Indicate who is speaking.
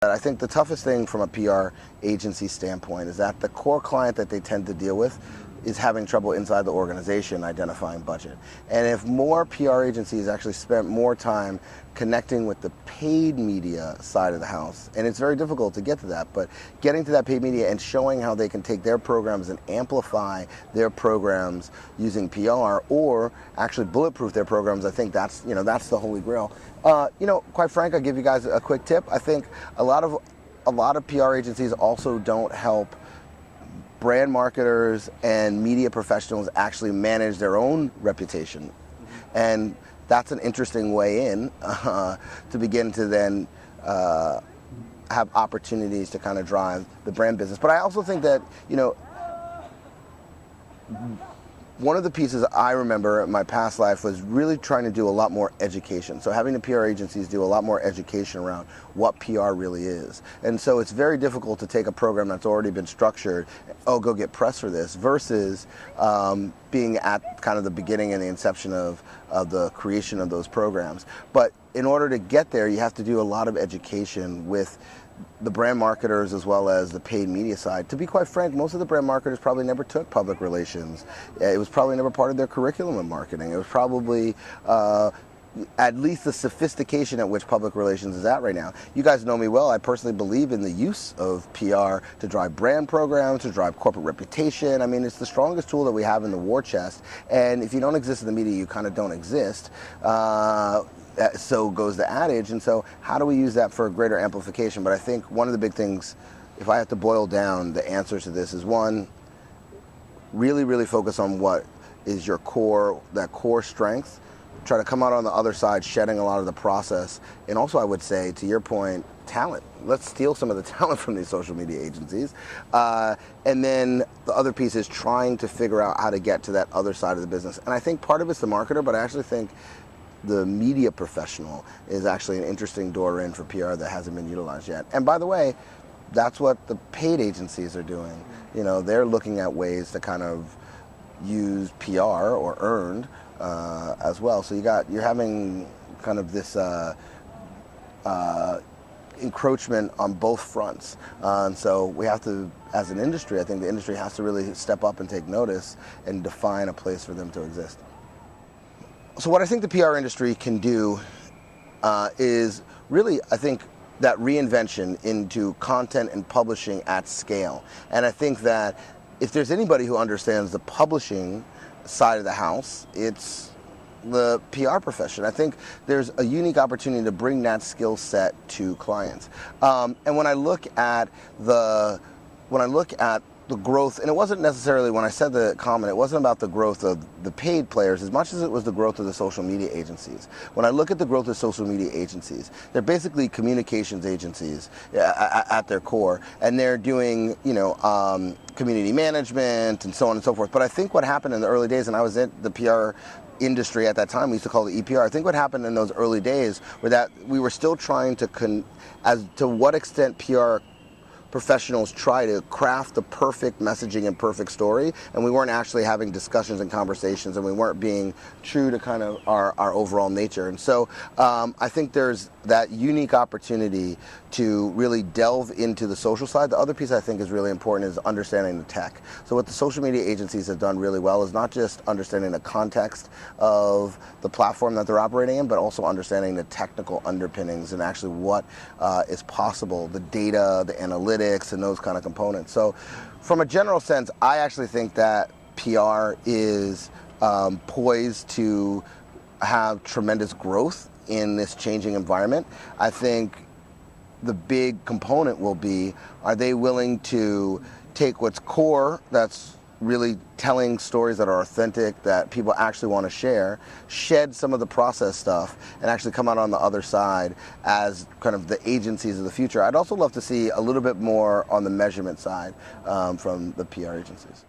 Speaker 1: that I think the toughest thing from a PR agency standpoint is that the core client that they tend to deal with is having trouble inside the organization identifying budget. And if more PR agencies actually spent more time connecting with the paid media side of the house, and it's very difficult to get to that, but getting to that paid media and showing how they can take their programs and amplify their programs using PR, or actually bulletproof their programs, I think that's the holy grail. Quite frank, I'll give you guys a quick tip. I think a lot of PR agencies also don't help brand marketers and media professionals actually manage their own reputation. And that's an interesting way in to begin to then have opportunities to kind of drive the brand business. But I also think that, one of the pieces I remember in my past life was really trying to do a lot more education. So having the PR agencies do a lot more education around what PR really is. And so it's very difficult to take a program that's already been structured, go get press for this, versus being at kind of the beginning and the inception of the creation of those programs. But in order to get there, you have to do a lot of education with the brand marketers as well as the paid media side. To be quite frank, most of the brand marketers probably never took public relations. It was probably never part of their curriculum in marketing. It was probably at least the sophistication at which public relations is at right now. You guys know me well. I personally believe in the use of PR to drive brand programs, to drive corporate reputation. I mean, it's the strongest tool that we have in the war chest. And if you don't exist in the media, you kind of don't exist. So goes the adage. And so how do we use that for greater amplification? But I think one of the big things, if I have to boil down the answers to this, is one, really, really focus on what is your core, that core strength. Try to come out on the other side, shedding a lot of the process. And also, I would say, to your point, talent. Let's steal some of the talent from these social media agencies. And then the other piece is trying to figure out how to get to that other side of the business. And I think part of it's the marketer, but I actually think the media professional is actually an interesting door in for PR that hasn't been utilized yet. And by the way, that's what the paid agencies are doing. They're looking at ways to kind of use PR or earned as well. So you're having kind of this encroachment on both fronts. And so we have to, as an industry, I think the industry has to really step up and take notice and define a place for them to exist. So what I think the PR industry can do is really, I think, that reinvention into content and publishing at scale. And I think that if there's anybody who understands the publishing side of the house, it's the PR profession. I think there's a unique opportunity to bring that skill set to clients. And when I look at the growth, and it wasn't necessarily, when I said the comment, it wasn't about the growth of the paid players as much as it was the growth of the social media agencies. When I look at the growth of social media agencies, they're basically communications agencies at their core, and they're doing, community management and so on and so forth. But I think what happened in the early days, and I was at the PR industry at that time, we used to call it EPR. I think what happened in those early days were that we were still trying to, as to what extent PR professionals try to craft the perfect messaging and perfect story, and we weren't actually having discussions and conversations, and we weren't being true to kind of our overall nature. And so I think there's that unique opportunity to really delve into the social side. The other piece I think is really important is understanding the tech. So what the social media agencies have done really well is not just understanding the context of the platform that they're operating in, but also understanding the technical underpinnings and actually what is possible, the data, the analytics, and those kind of components. So from a general sense, I actually think that PR is poised to have tremendous growth in this changing environment. I think the big component will be, are they willing to take what's core, that's really telling stories that are authentic, that people actually want to share, shed some of the process stuff, and actually come out on the other side as kind of the agencies of the future. I'd also love to see a little bit more on the measurement side from the PR agencies.